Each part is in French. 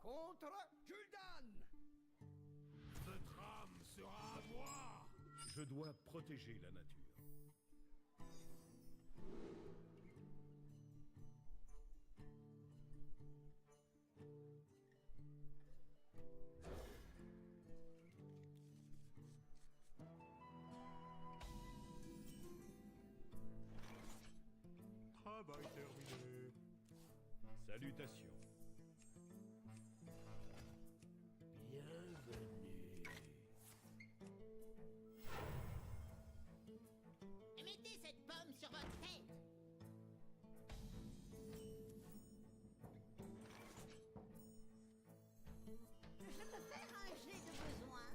Contre Gul'dan. Ce drame sera à moi. Je dois protéger la nature. Travail terminé. Salutations. Bienvenue. Mettez cette pomme sur votre tête. Je peux faire un jet de besoin.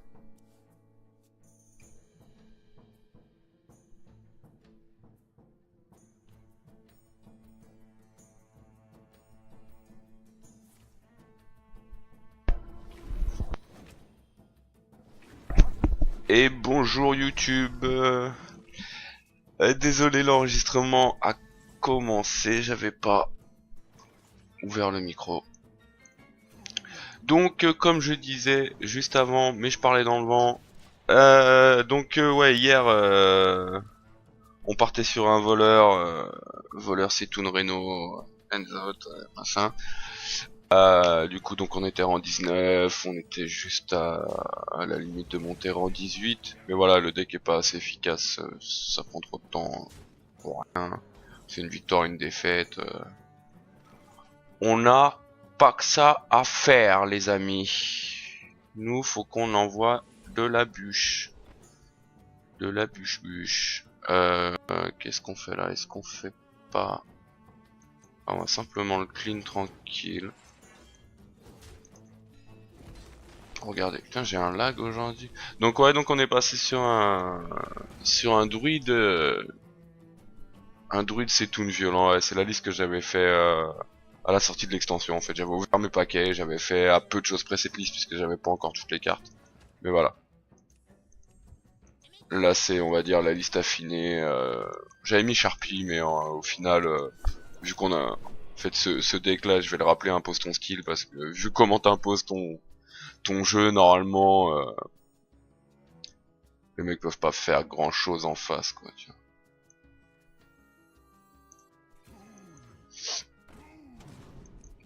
Et bonjour YouTube. Désolé, l'enregistrement a commencé, j'avais pas ouvert le micro. Donc comme je disais juste avant, mais je parlais dans le vent. Ouais, hier on partait sur un voleur c'est Toon Reno, Enzot, machin. Du coup donc on était rang 19, on était juste à la limite de monter rang 18, mais voilà, le deck est pas assez efficace, ça prend trop de temps pour rien, c'est une victoire, une défaite, on a pas que ça à faire les amis, nous faut qu'on envoie de la bûche, bûche. Qu'est-ce qu'on fait là, est-ce qu'on fait pas, on va simplement le clean tranquille. Regardez, putain j'ai un lag aujourd'hui. Donc ouais, donc on est passé sur un druide, c'est tout violent. Ouais, c'est la liste que j'avais fait à la sortie de l'extension en fait. J'avais ouvert mes paquets, j'avais fait à peu de choses près cette liste puisque j'avais pas encore toutes les cartes. Mais voilà. Là c'est, on va dire, la liste affinée. J'avais mis Sharpie mais au final, vu qu'on a fait ce deck là, je vais le rappeler, impose ton skill parce que vu comment t'imposes ton jeu, normalement, les mecs peuvent pas faire grand chose en face, quoi, tu vois.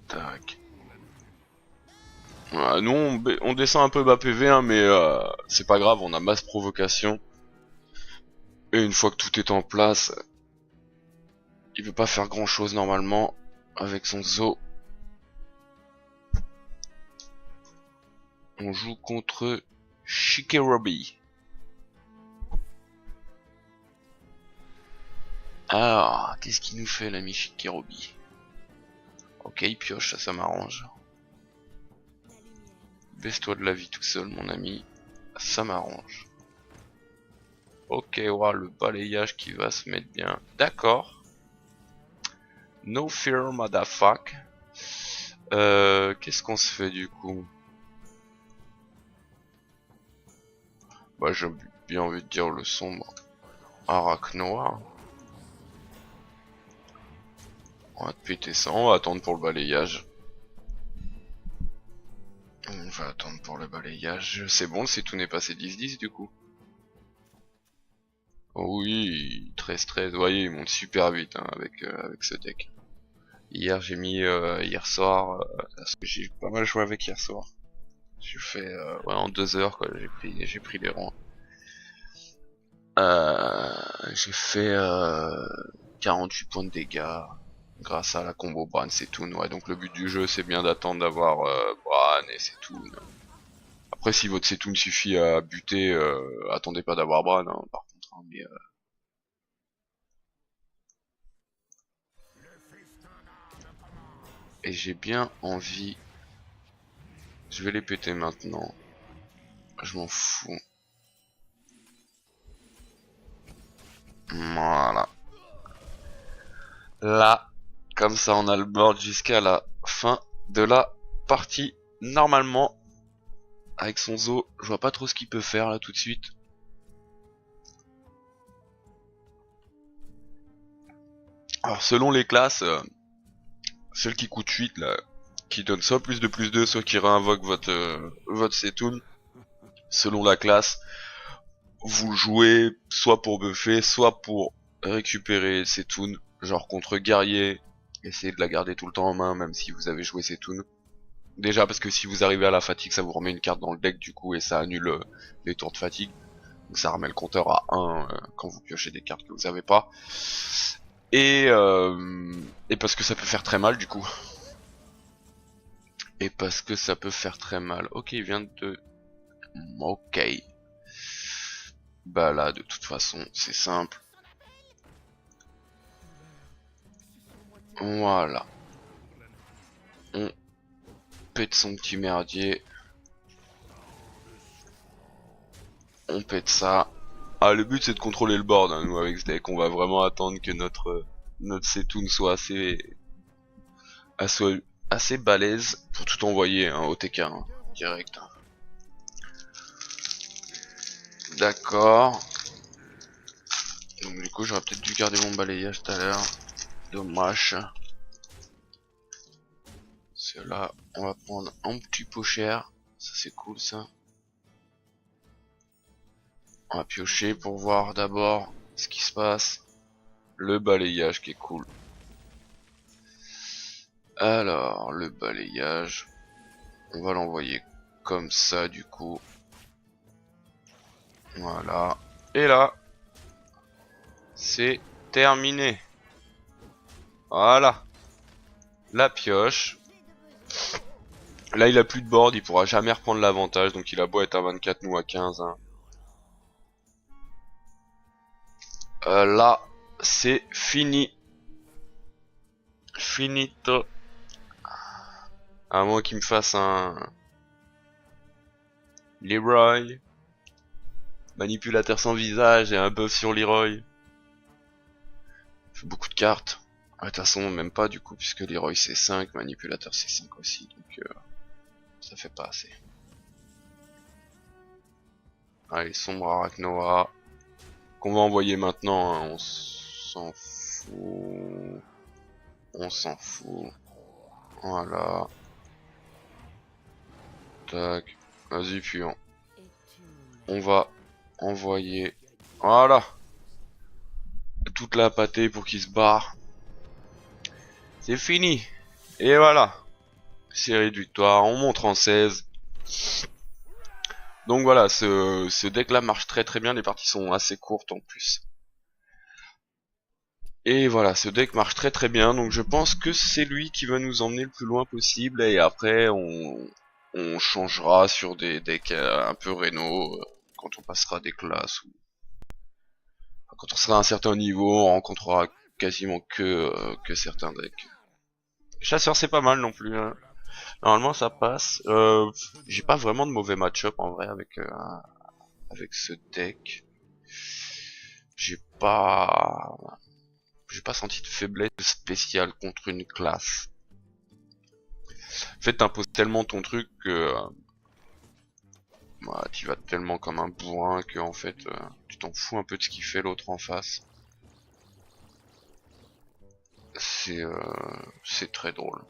Tac. Voilà, nous, on descend un peu bas PV, hein, mais c'est pas grave, on a masse provocation. Et une fois que tout est en place, il peut pas faire grand chose normalement avec son zoo. On joue contre Shikerobi. Alors, qu'est-ce qu'il nous fait l'ami Shikerobi? Ok, il pioche, ça m'arrange. Baisse-toi de la vie tout seul, mon ami. Ça m'arrange. Ok, ouais, le balayage qui va se mettre bien. D'accord. No fear, motherfuck. Qu'est-ce qu'on se fait du coup? Bah, j'ai bien envie de dire le sombre Arachnoa. On va te péter ça, on va attendre pour le balayage. On va attendre pour le balayage. C'est bon, c'est tout n'est passé 10-10 du coup. Oh oui, 13-13, vous voyez, il monte super vite hein, avec ce deck. Hier j'ai mis hier soir, parce que j'ai pas mal joué avec hier soir. J'ai fait ouais, en 2 heures quoi, j'ai pris les rangs. J'ai fait 48 points de dégâts grâce à la combo Bran c'est tout. Ouais, donc le but du jeu c'est bien d'attendre d'avoir Bran et c'est tout. Après si votre Setoun suffit à buter, attendez pas d'avoir Bran hein, par contre. Hein, mais, et j'ai bien envie. Je vais les péter maintenant. Je m'en fous. Voilà. Là, comme ça on a le board jusqu'à la fin de la partie. Normalement, avec son zoo, je vois pas trop ce qu'il peut faire là tout de suite. Alors selon les classes, celle qui coûte 8 là, qui donne soit plus 2, soit qui réinvoque votre Setoun, selon la classe. Vous le jouez soit pour buffer, soit pour récupérer Setoun, genre contre guerrier, essayez de la garder tout le temps en main, même si vous avez joué Setoun. Déjà parce que si vous arrivez à la fatigue, ça vous remet une carte dans le deck du coup, et ça annule les tours de fatigue. Donc ça remet le compteur à 1 quand vous piochez des cartes que vous avez pas. Et parce que ça peut faire très mal du coup. Et parce que ça peut faire très mal. Ok, il vient de... Ok. Bah là, de toute façon, c'est simple. Voilà. On pète son petit merdier. On pète ça. Ah, le but c'est de contrôler le board, hein, nous avec ce deck. On va vraiment attendre que notre Setoun soit assez balèze pour tout envoyer hein, au TK hein, direct. D'accord. Donc du coup j'aurais peut-être dû garder mon balayage tout à l'heure. Dommage. Cela, on va prendre un petit pot cher. Ça c'est cool ça. On va piocher pour voir d'abord ce qui se passe. Le balayage qui est cool. Alors, le balayage. On va l'envoyer comme ça du coup. Voilà. Et là, c'est terminé. Voilà. La pioche. Là, il a plus de board, il pourra jamais reprendre l'avantage. Donc il a beau être à 24, nous à 15. Hein. Là, c'est fini. Finito. À moins qu'il me fasse un... Leroy. Manipulateur sans visage et un buff sur Leroy. Fait beaucoup de cartes. De toute façon, même pas du coup, puisque Leroy c'est 5, manipulateur c'est 5 aussi. Donc ça fait pas assez. Allez, sombre Arachnoa. Qu'on va envoyer maintenant, hein, on s'en fout. On s'en fout. Voilà. Tac. Vas-y, puis on va envoyer. Voilà. Toute la pâtée pour qu'il se barre. C'est fini. Et voilà. Série de victoires. On monte en 16. Donc voilà, ce deck là marche très très bien. Les parties sont assez courtes en plus. Et voilà, ce deck marche très très bien. Donc je pense que c'est lui qui va nous emmener le plus loin possible. Et après on changera sur des decks un peu réno quand on passera des classes ou quand on sera à un certain niveau, on rencontrera quasiment que certains decks. Chasseur c'est pas mal non plus. Hein. Normalement ça passe. J'ai pas vraiment de mauvais match-up en vrai avec ce deck. J'ai pas senti de faiblesse spéciale contre une classe. En fait, t'imposes tellement ton truc que bah, tu vas tellement comme un bourrin que en fait, tu t'en fous un peu de ce qu'il fait l'autre en face. C'est très drôle.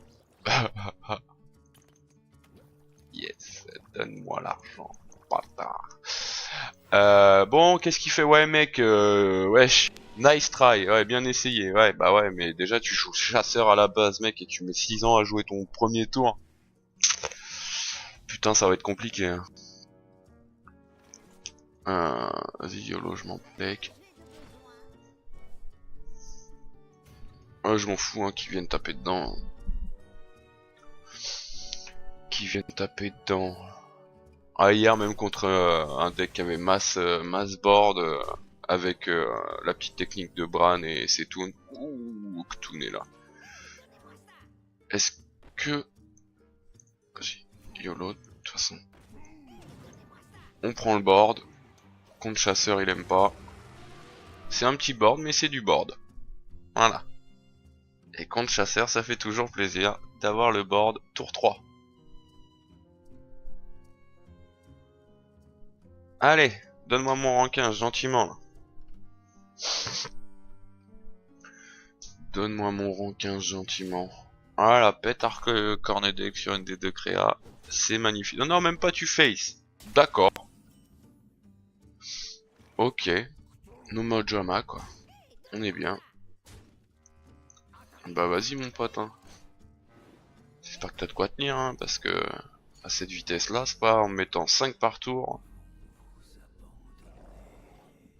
Yes, donne-moi l'argent, bâtard. Bon, qu'est-ce qu'il fait? Ouais, mec, wesh. Nice try, ouais, bien essayé, ouais, bah ouais, mais déjà tu joues chasseur à la base, mec, et tu mets 6 ans à jouer ton premier tour. Putain, ça va être compliqué. Hein. Vas-y, YOLO, je m'en plaque. Ouais, je m'en fous, hein, qu'ils viennent taper dedans. Qu'ils viennent taper dedans. Ah, hier, même contre un deck qui avait mass board. Avec la petite technique de Bran et Setoun. Ouh, Ktoun est là. Est-ce que... Vas-y, YOLO, de toute façon. On prend le board. Contre chasseur, il aime pas. C'est un petit board, mais c'est du board. Voilà. Et contre chasseur, ça fait toujours plaisir d'avoir le board tour 3. Allez, donne-moi mon rang 15, gentiment, là. Donne-moi mon rang 15 gentiment. Voilà, pétard cornet deck sur une des deux créas. C'est magnifique. Non, non, même pas tu face. D'accord. Ok. No more drama, quoi. On est bien. Bah vas-y mon pote, hein. J'espère que t'as de quoi tenir, hein, parce que à cette vitesse-là, c'est pas en mettant 5 par tour.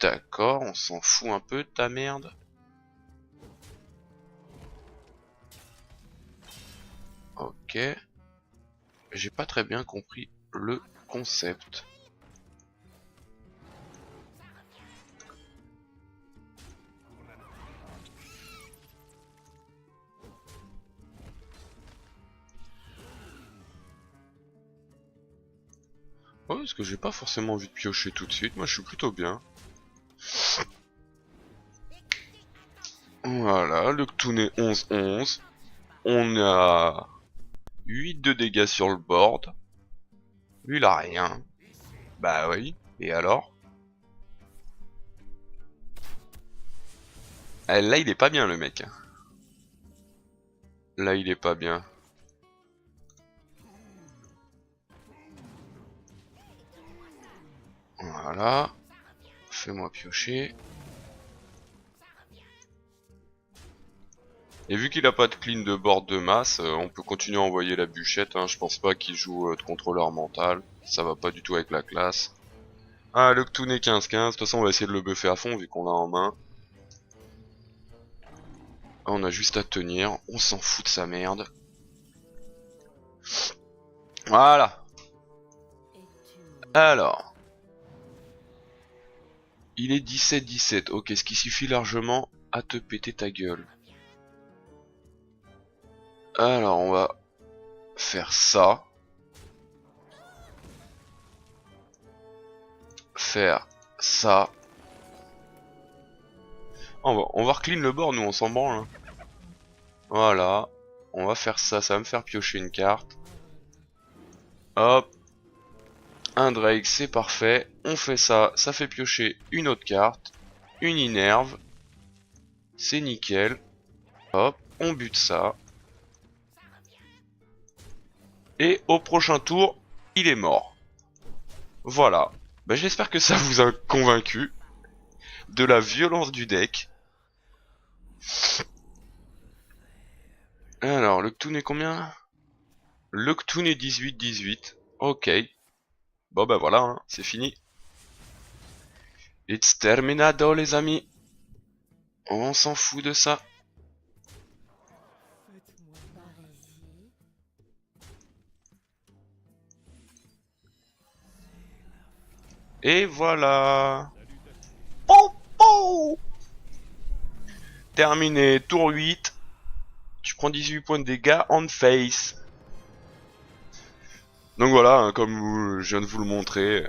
D'accord, on s'en fout un peu de ta merde. Ok. J'ai pas très bien compris le concept. Ouais, parce que j'ai pas forcément envie de piocher tout de suite. Moi, je suis plutôt bien. Voilà, le Ktoon est 11-11. On a 8 de dégâts sur le board. Lui, il a rien. Bah oui, et alors? Là, il est pas bien, le mec. Là, il est pas bien. Voilà. Fais-moi piocher. Et vu qu'il a pas de clean de board de masse, on peut continuer à envoyer la bûchette, hein. Je pense pas qu'il joue de contrôleur mental. Ça va pas du tout avec la classe. Ah, le Ktoon est 15-15. De toute façon, on va essayer de le buffer à fond vu qu'on l'a en main. Ah, on a juste à tenir. On s'en fout de sa merde. Voilà. Alors. Il est 17-17. Ok, ce qui suffit largement à te péter ta gueule. Alors, on va faire ça. Faire ça. On va reclean le board, nous, on s'en branle. Hein. Voilà. On va faire ça, ça va me faire piocher une carte. Hop. Un Drake, c'est parfait. On fait ça, ça fait piocher une autre carte. Une Inerve. C'est nickel. Hop, on bute ça. Et au prochain tour, il est mort. Voilà. Bah, j'espère que ça vous a convaincu de la violence du deck. Alors, le Ktoon est combien? Le Ktoon est 18-18. Ok. Bon bah voilà, hein, c'est fini. It's terminado les amis. On s'en fout de ça. Et voilà. Oh, oh. Terminé, tour 8. Tu prends 18 points de dégâts on face. Donc voilà, hein, comme je viens de vous le montrer,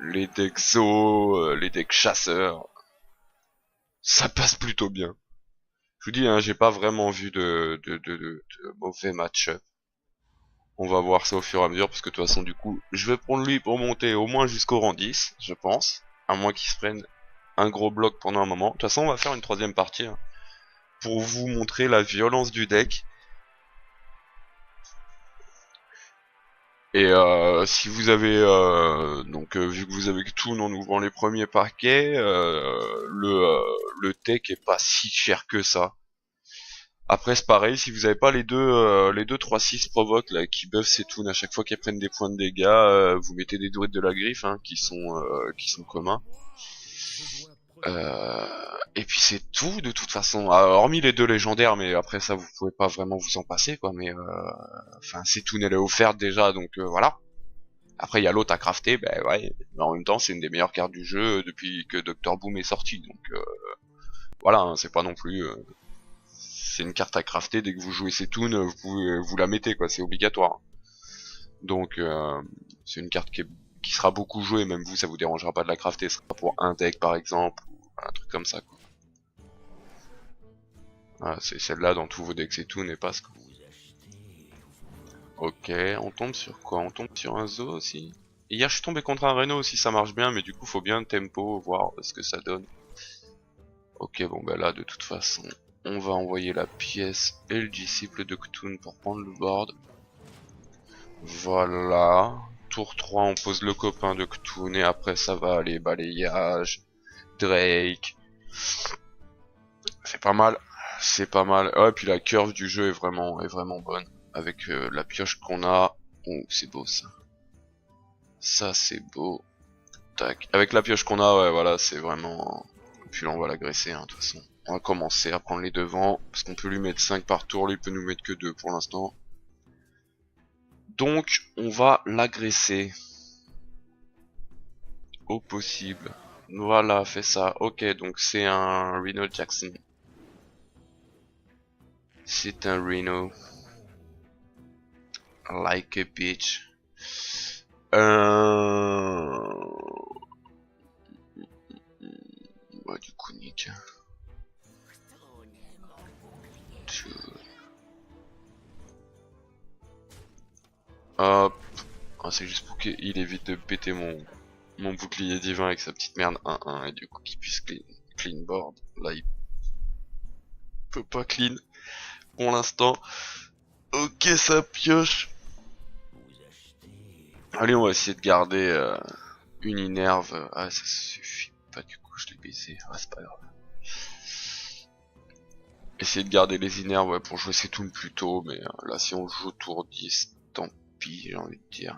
les decks Zo, les decks chasseurs, ça passe plutôt bien. Je vous dis, hein, j'ai pas vraiment vu de mauvais match-up. On va voir ça au fur et à mesure, parce que de toute façon, du coup, je vais prendre lui pour monter au moins jusqu'au rang 10, je pense. À moins qu'il se prenne un gros bloc pendant un moment. De toute façon, on va faire une troisième partie, hein, pour vous montrer la violence du deck. Et si vous avez vu que vous avez Ktoon en ouvrant les premiers paquets, le tech est pas si cher que ça. Après c'est pareil, si vous avez pas les deux 3-6 provoques là qui buffent ces toons à chaque fois qu'elles prennent des points de dégâts, vous mettez des druides de la griffe, hein, qui sont communs. Et puis c'est tout de toute façon, hormis les deux légendaires, mais après ça vous pouvez pas vraiment vous en passer quoi, mais enfin c'est tout, elle est offerte déjà, donc voilà. Après il y a l'autre à crafter, ben ouais, mais en même temps c'est une des meilleures cartes du jeu depuis que Dr Boom est sorti, donc voilà, hein, c'est pas non plus... c'est une carte à crafter, dès que vous jouez ces toons, vous pouvez vous la mettez quoi, c'est obligatoire. Donc c'est une carte qui sera beaucoup jouée, même vous ça vous dérangera pas de la crafter, ce sera pour un deck par exemple, un truc comme ça quoi. Voilà, c'est celle-là dans tous vos decks et tout n'est pas ce quoi. Ok, on tombe sur quoi? On tombe sur un Zo aussi. Hier je suis tombé contre un Reno aussi, ça marche bien, mais du coup faut bien le tempo, voir ce que ça donne. Ok, bon bah là de toute façon, on va envoyer la pièce et le disciple de Cthulhu pour prendre le board. Voilà. Tour 3, on pose le copain de Cthulhu et après ça va aller balayage, Drake. C'est pas mal. C'est pas mal. Ouais, puis la curve du jeu est vraiment bonne. Avec la pioche qu'on a. Oh, c'est beau ça. Ça c'est beau. Tac. Avec la pioche qu'on a, ouais, voilà, c'est vraiment... Puis là, on va l'agresser, hein, de toute façon. On va commencer à prendre les devants. Parce qu'on peut lui mettre 5 par tour. Lui, il peut nous mettre que 2 pour l'instant. Donc, on va l'agresser. Au possible. Voilà, fait ça. Ok, donc c'est un Reno Jackson. C'est un Reno. Like a bitch. Ouais, du coup, Nick. Hop. Ah, c'est juste pour qu'il évite de péter mon bouclier divin avec sa petite merde 1-1 et du coup qu'il puisse clean board. Là, il peut pas clean pour l'instant. Ok, ça pioche. Allez, on va essayer de garder une inerve. Ah, ça suffit pas, du coup, je l'ai baisé. Ah, c'est pas grave. Essayer de garder les inerves, ouais, pour jouer ces toons plus tôt, mais là, si on joue tour 10, tant pis, j'ai envie de dire.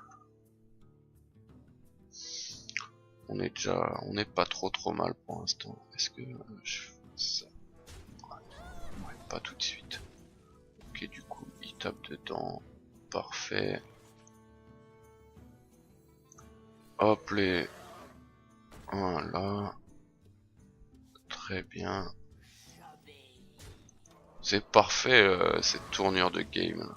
On est pas trop mal pour l'instant. Est-ce que je fais ça? Ouais, pas tout de suite. Ok, du coup, il tape dedans. Parfait. Hop les. Voilà. Très bien. C'est parfait cette tournure de game.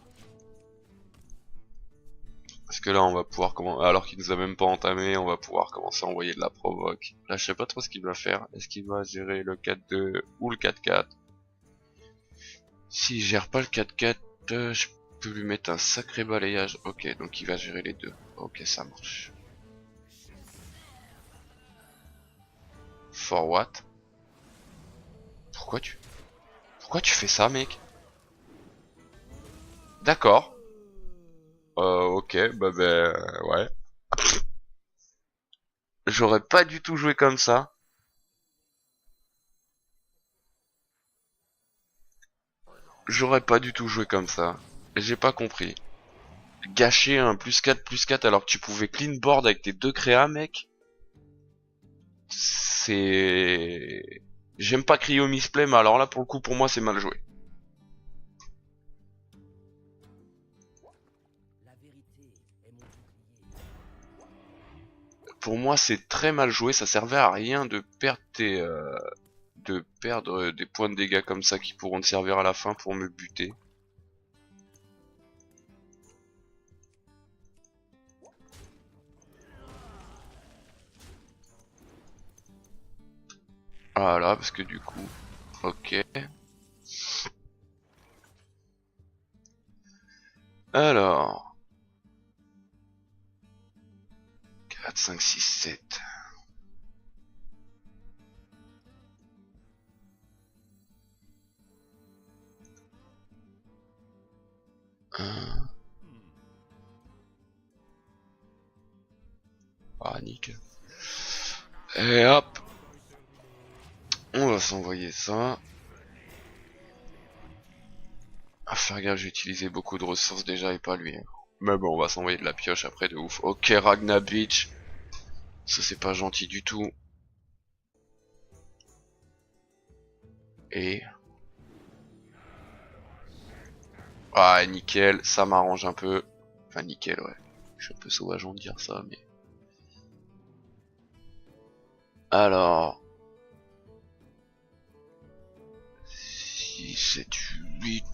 Parce que là on va pouvoir commencer, alors qu'il nous a même pas entamé, on va pouvoir commencer à envoyer de la provoque. Là je sais pas trop ce qu'il va faire. Est-ce qu'il va gérer le 4-2 ou le 4-4? S'il gère pas le 4-4, je peux lui mettre un sacré balayage. Ok, donc il va gérer les deux. Ok, ça marche. For what? Pourquoi tu fais ça, mec? D'accord. Ok, ouais. J'aurais pas du tout joué comme ça. J'aurais pas du tout joué comme ça. J'ai pas compris. Gâcher un +4/+4 alors que tu pouvais clean board avec tes 2 créas, mec. C'est... J'aime pas crier au misplay, mais alors là, pour le coup, pour moi, c'est mal joué. Pour moi, c'est très mal joué. Ça servait à rien de perdre des points de dégâts comme ça qui pourront te servir à la fin pour me buter. Voilà, parce que du coup... Ok. Alors... 4, 5, 6, 7... Ah, nickel. Et hop, on va s'envoyer ça. À faire gaffe, j'ai utilisé beaucoup de ressources déjà et pas lui. Mais bon, on va s'envoyer de la pioche après de ouf. Ok, Ragna Beach. Ça c'est pas gentil du tout. Et... Ah, nickel, ça m'arrange un peu. Enfin, nickel, ouais. Je suis un peu sauvageant de dire ça, mais... Alors... 6, 7, 8...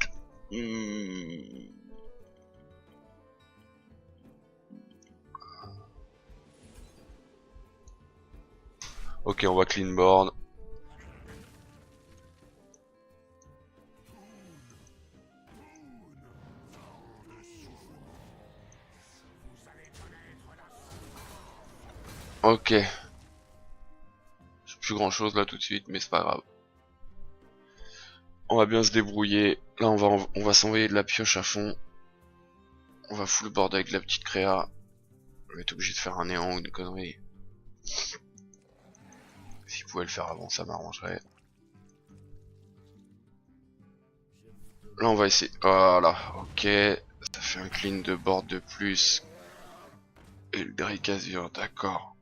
Ok, on va clean board. Ok. J'ai plus grand chose là tout de suite, mais c'est pas grave. On va bien se débrouiller. Là, on va s'envoyer de la pioche à fond. On va foutre le bordel avec la petite créa. On va être obligé de faire un néant ou une connerie. S'il pouvait le faire avant, ça m'arrangerait. Là, on va essayer. Voilà, ok. Ça fait un clean de board de plus. Et le Drake Azure, d'accord.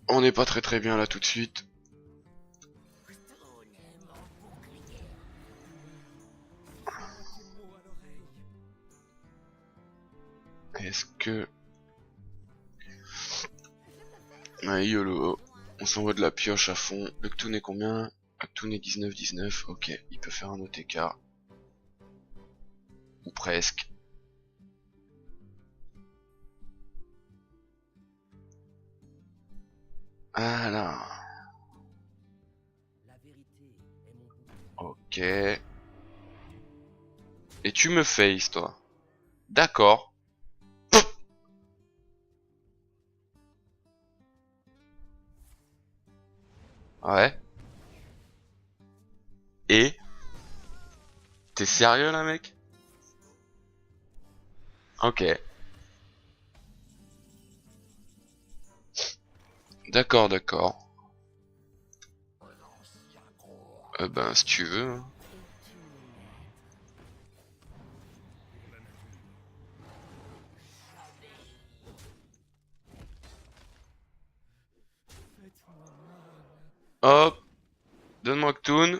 On n'est pas très bien là tout de suite. Est-ce que... Ouais, YOLO. On s'envoie de la pioche à fond. Le Ktoon est combien? Le Ktoon est 19-19. Ok, il peut faire un OTK. Ou presque. Voilà. Ok. Et tu me face, toi. D'accord. Ouais. Et t'es sérieux là, mec? Ok. D'accord, d'accord. Ben, si tu veux. Hein. Hop. Donne-moi Ktoon.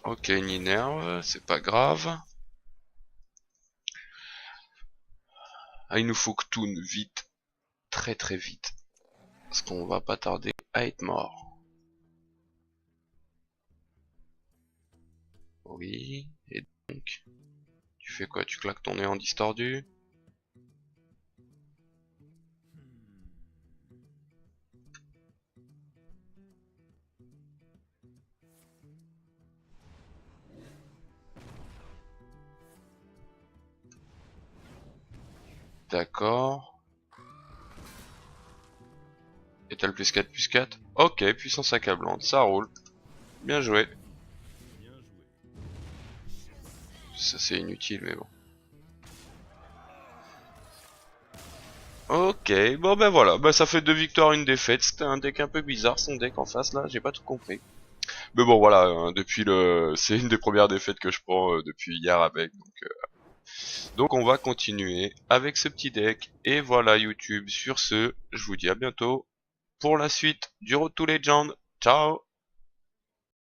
Ok, une énerve, c'est pas grave. Ah, il nous faut Ktoon vite. Très vite. Parce qu'on va pas tarder à être mort. Oui, et donc... Tu fais quoi? Tu claques ton nez en distordu? D'accord. Et t'as le +4/+4? Ok, puissance accablante, ça roule. Bien joué. Ça c'est inutile mais bon. Ok, bon ben voilà, bah ça fait 2 victoires, une défaite. C'était un deck un peu bizarre son deck en face là, j'ai pas tout compris. Mais bon voilà, hein, depuis le... c'est une des premières défaites que je prends depuis hier avec, donc on va continuer avec ce petit deck. Et voilà YouTube, sur ce, je vous dis à bientôt pour la suite du Road to Legend. Ciao.